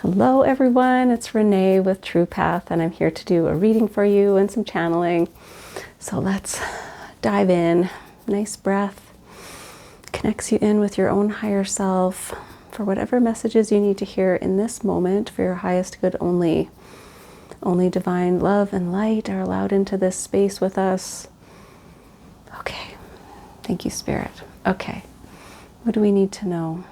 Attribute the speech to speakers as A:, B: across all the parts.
A: Hello everyone, it's Renee with True Path, and I'm here to do a reading for you and some channeling. So let's dive in. Nice breath connects you in with your own higher self for whatever messages you need to hear in this moment for your highest good only. Only divine love and light are allowed into this space with us. Okay, thank you, Spirit. Okay, what do we need to know?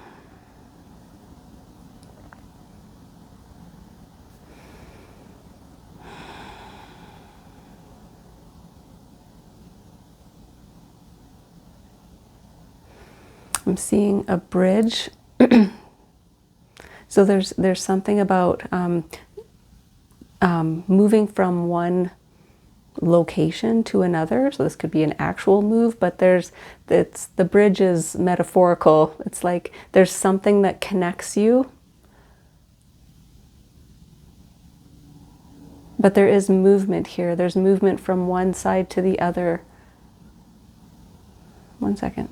A: I'm seeing a bridge. So there's something about moving from one location to another. So this could be an actual move, but the bridge is metaphorical. It's like there's something that connects you, but there is movement here. There's movement from one side to the other. One second.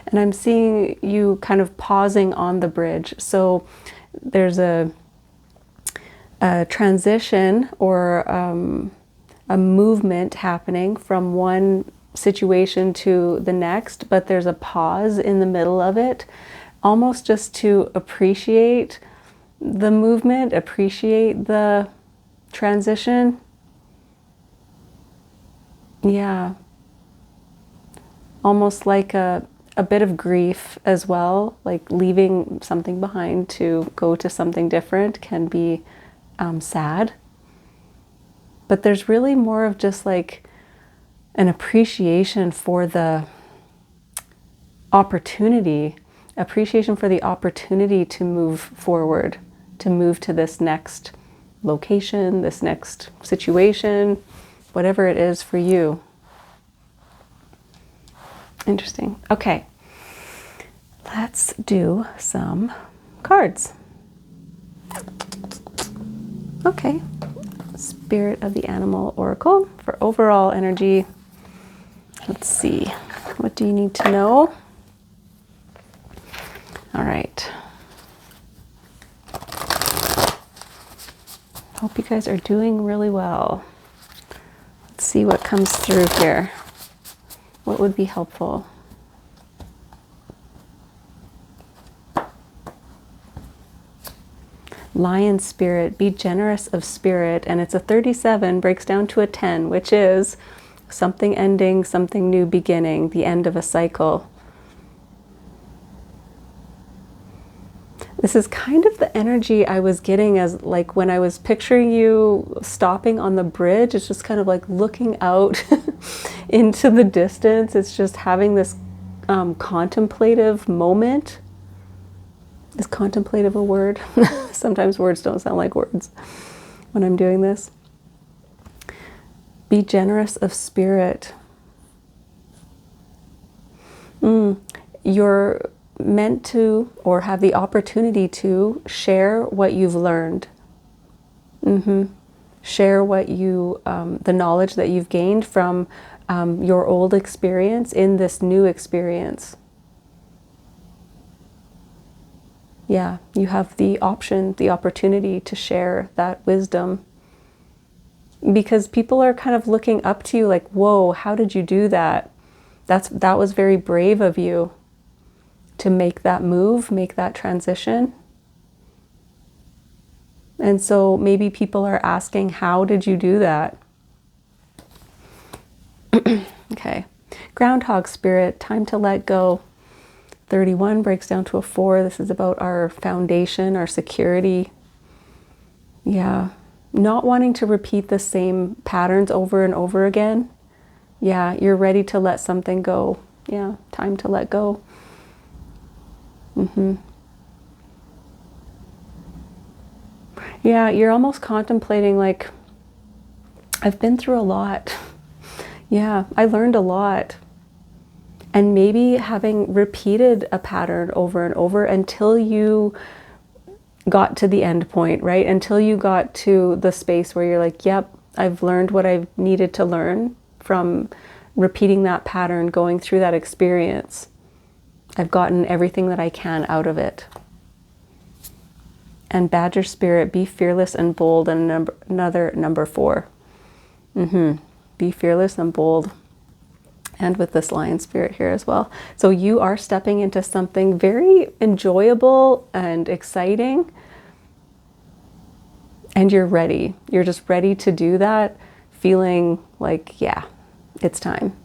A: And I'm seeing you kind of pausing on the bridge. So there's a transition or a movement happening from one situation to the next, but there's a pause in the middle of it, almost just to appreciate the movement, appreciate the transition. Yeah. Almost like a bit of grief as well, like leaving something behind to go to something different can be sad. But there's really more of just like an appreciation for the opportunity, appreciation for the opportunity to move forward, to move to this next location, this next situation, whatever it is for you. Interesting. Okay, let's do some cards. Okay, Spirit of the Animal Oracle for overall energy. Let's see, what do you need to know? All right. Hope you guys are doing really well. Let's see what comes through here. What would be helpful? Lion spirit, be generous of spirit. And it's a 37, breaks down to a 10, which is something ending, something new beginning, the end of a cycle. This is kind of the energy I was getting as like when I was picturing you stopping on the bridge. It's just kind of like looking out into the distance. It's just having this contemplative moment. Is contemplative a word? Sometimes words don't sound like words when I'm doing this. Be generous of spirit. You're meant to, or have the opportunity to, share what you've learned. Share what you, the knowledge that you've gained from your old experience in this new experience. Yeah, you have the option, the opportunity to share that wisdom. Because people are kind of looking up to you like, whoa, how did you do that? That was very brave of you to make that move, make that transition. And so maybe people are asking, how did you do that? Okay, Groundhog Spirit, time to let go. 31 breaks down to a 4. This is about our foundation, our security. Yeah, not wanting to repeat the same patterns over and over again. Yeah, you're ready to let something go. Yeah, time to let go. Yeah, you're almost contemplating like, I've been through a lot. Yeah, I learned a lot. And maybe having repeated a pattern over and over until you got to the end point, right? Until you got to the space where you're like, yep, I've learned what I've needed to learn from repeating that pattern, going through that experience, I've gotten everything that I can out of it. And Badger Spirit, be fearless and bold, and another number 4. Be fearless and bold. And with this Lion Spirit here as well. So you are stepping into something very enjoyable and exciting. And you're ready. You're just ready to do that, feeling like, yeah, it's time.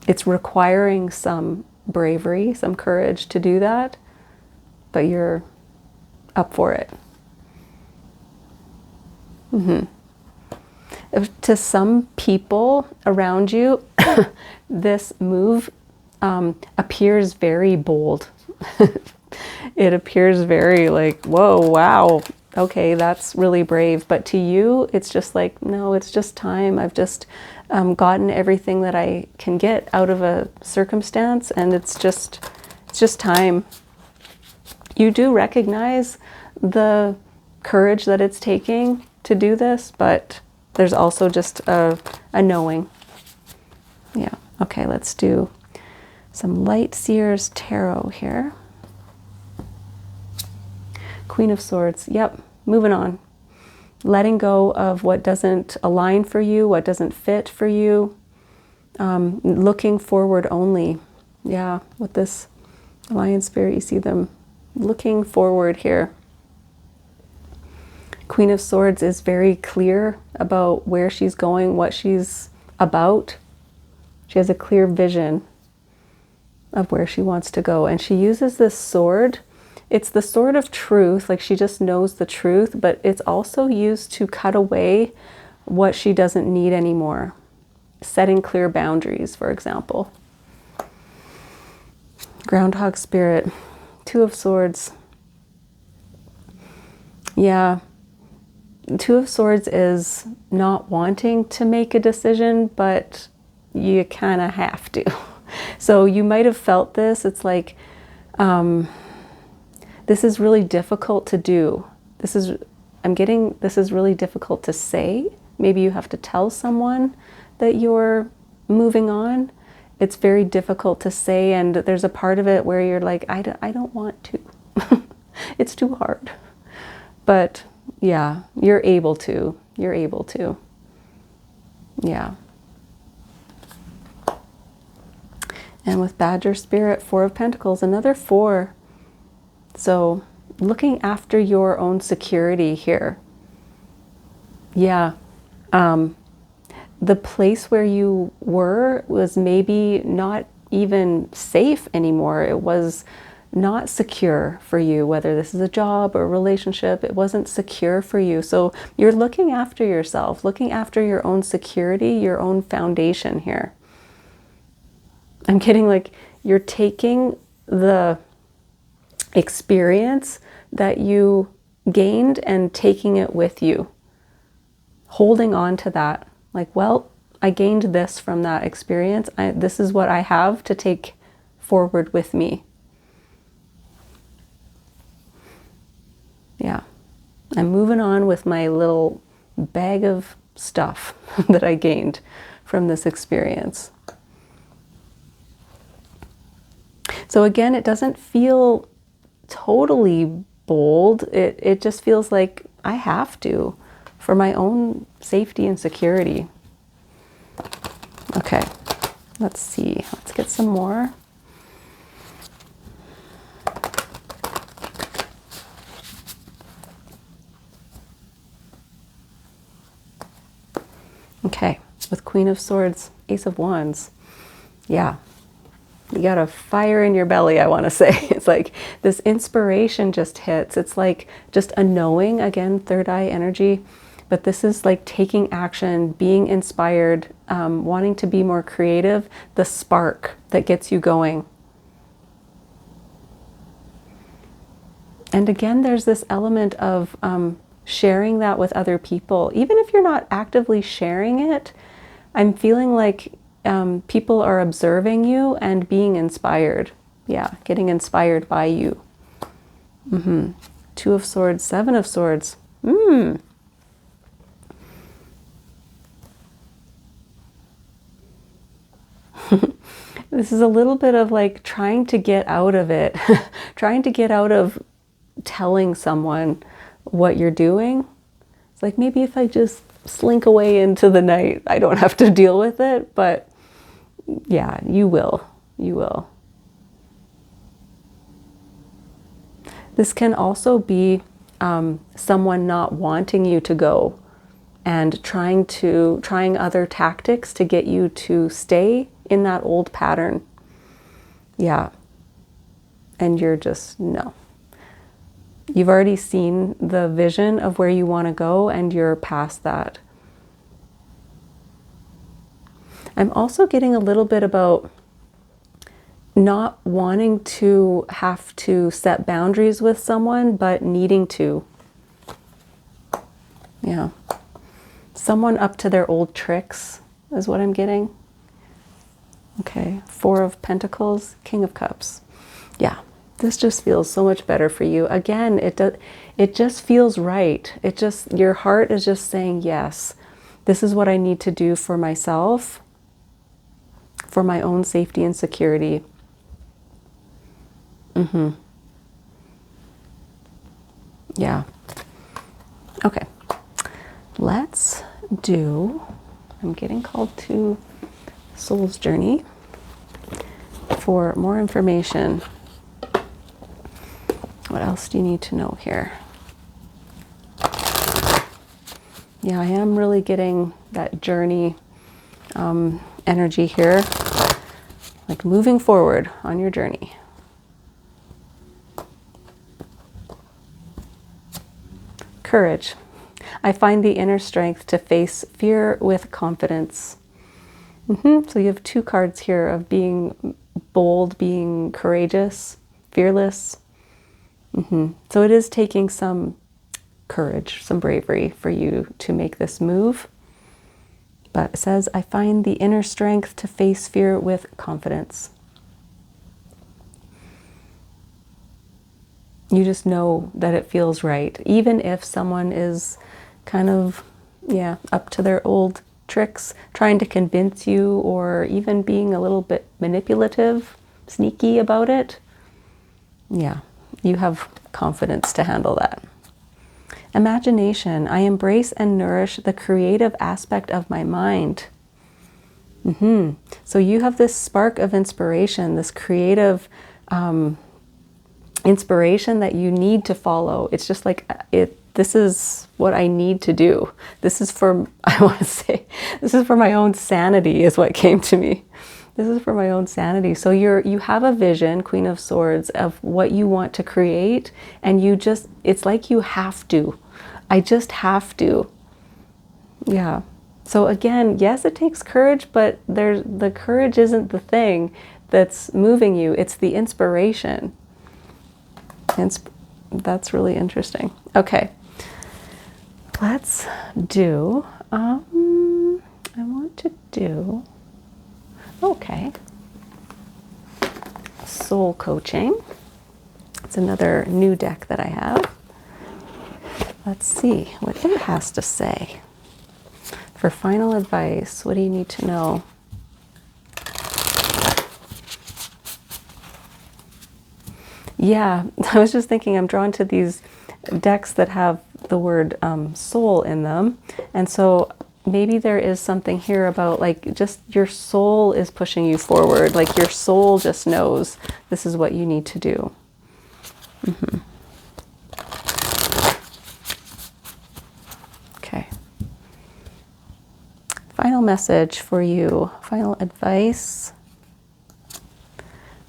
A: It's requiring some bravery, some courage to do that, but you're up for it. To some people around you, this move appears very bold. It appears very like, whoa, wow, okay, that's really brave. But to you, it's just like, no, it's just time. I've just gotten everything that I can get out of a circumstance, and it's just time. You do recognize the courage that it's taking to do this, but there's also just a knowing. Yeah, okay, let's do some Light Seers Tarot here. Queen of Swords, yep, moving on. Letting go of what doesn't align for you, what doesn't fit for you. Looking forward only. Yeah, with this Lion Spirit, you see them looking forward here. Queen of Swords is very clear about where she's going, what she's about. She has a clear vision of where she wants to go. And she uses this sword. It's the sword of truth, like she just knows the truth, but it's also used to cut away what she doesn't need anymore. Setting clear boundaries, for example. Groundhog Spirit, 2 of Swords. Yeah. 2 of Swords is not wanting to make a decision, but you kind of have to. So you might have felt this. It's like, this is really difficult to do. This is really difficult to say. Maybe you have to tell someone that you're moving on. It's very difficult to say, and there's a part of it where you're like, I don't want to. It's too hard. But yeah, you're able to. You're able to. Yeah. And with Badger Spirit, 4 of Pentacles, another 4. So looking after your own security here. Yeah. The place where you were was maybe not even safe anymore. It was not secure for you, whether this is a job or a relationship. It wasn't secure for you. So you're looking after yourself, looking after your own security, your own foundation here. I'm getting like you're taking the experience that you gained and taking it with you, holding on to that. Like, well, I gained this from that experience. This is what I have to take forward with me. Yeah, I'm moving on with my little bag of stuff that I gained from this experience. So again, it doesn't feel totally bold. It just feels like I have to for my own safety and security. Okay, let's see. Let's get some more. Okay, with Queen of Swords, Ace of Wands. Yeah. You got a fire in your belly, I want to say. It's like this inspiration just hits. It's like just a knowing, again, third eye energy. But this is like taking action, being inspired, wanting to be more creative, the spark that gets you going. And again, there's this element of sharing that with other people. Even if you're not actively sharing it, I'm feeling like people are observing you and being inspired. Yeah, getting inspired by you. 2 of Swords, 7 of Swords. This is a little bit of like trying to get out of it, trying to get out of telling someone what you're doing. It's like, maybe if I just slink away into the night, I don't have to deal with it. But yeah, you will. You will. This can also be someone not wanting you to go and trying other tactics to get you to stay in that old pattern. Yeah. And you're just, no. You've already seen the vision of where you want to go, and you're past that. I'm also getting a little bit about not wanting to have to set boundaries with someone, but needing to. Yeah. Someone up to their old tricks is what I'm getting. Okay. 4 of Pentacles, King of Cups. Yeah. This just feels so much better for you. Again, it just feels right. Your heart is just saying, yes, this is what I need to do for myself, for my own safety and security. Yeah. Okay. Let's do, I'm getting called to Soul's Journey for more information. What else do you need to know here? Yeah, I am really getting that journey energy here, like moving forward on your journey. Courage. I find the inner strength to face fear with confidence. So you have 2 cards here of being bold, being courageous, fearless. So it is taking some courage, some bravery for you to make this move. But it says, I find the inner strength to face fear with confidence. You just know that it feels right, even if someone is kind of, yeah, up to their old tricks, trying to convince you, or even being a little bit manipulative, sneaky about it. Yeah, you have confidence to handle that. Imagination. I embrace and nourish the creative aspect of my mind. So you have this spark of inspiration, this creative inspiration that you need to follow. It's just like, this is what I need to do. This is for, I want to say, this is for my own sanity is what came to me. This is for my own sanity. So you have a vision, Queen of Swords, of what you want to create, and it's like you have to. I just have to. Yeah. So again, yes, it takes courage, but the courage isn't the thing that's moving you. It's the inspiration. That's really interesting. Okay. Let's do, I want to do, okay, soul coaching. It's another new deck that I have. Let's see what it has to say. For final advice, what do you need to know? Yeah, I was just thinking, I'm drawn to these decks that have the word soul in them. And so maybe there is something here about like just your soul is pushing you forward. Like your soul just knows this is what you need to do. Okay. Final message for you. Final advice.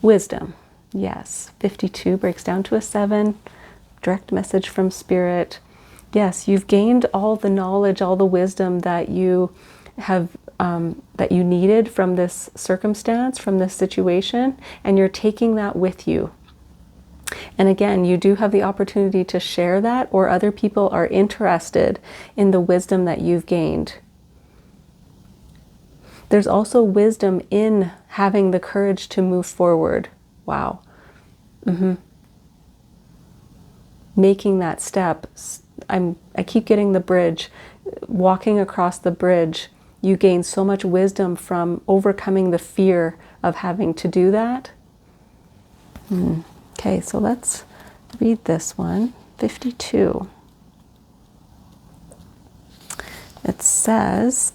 A: Wisdom. Yes. 52 breaks down to a 7. Direct message from Spirit. Yes, you've gained all the knowledge, all the wisdom that you have, that you needed from this circumstance, from this situation, and you're taking that with you. And again, you do have the opportunity to share that, or other people are interested in the wisdom that you've gained. There's also wisdom in having the courage to move forward. Wow. Making that step. I keep getting the bridge, walking across the bridge. you gain so much wisdom from overcoming the fear of having to do that. Okay, so let's read this one. 52. It says,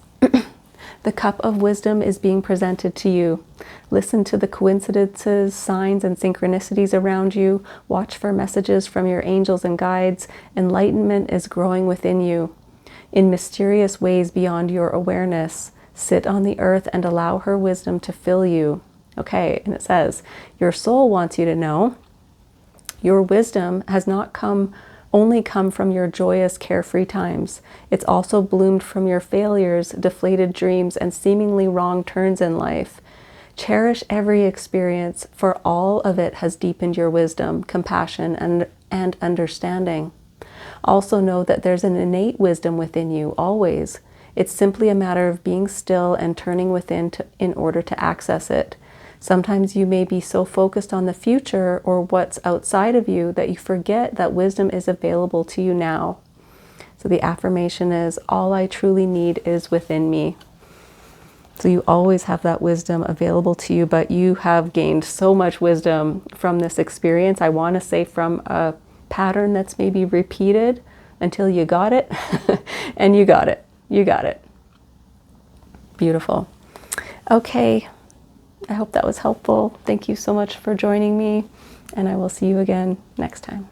A: the cup of wisdom is being presented to you. Listen to the coincidences, signs, and synchronicities around you. Watch for messages from your angels and guides. Enlightenment is growing within you in mysterious ways beyond your awareness. Sit on the earth and allow her wisdom to fill you. Okay, and it says, your soul wants you to know your wisdom has not only come from your joyous, carefree times. It's also bloomed from your failures, deflated dreams, and seemingly wrong turns in life. Cherish every experience, for all of it has deepened your wisdom, compassion, and understanding. Also know that there's an innate wisdom within you, always. It's simply a matter of being still and turning within in order to access it. Sometimes you may be so focused on the future or what's outside of you that you forget that wisdom is available to you now. So the affirmation is, all I truly need is within me. So you always have that wisdom available to you, but you have gained so much wisdom from this experience. I want to say from a pattern that's maybe repeated until you got it, and you got it. You got it. Beautiful. Okay. I hope that was helpful. Thank you so much for joining me, and I will see you again next time.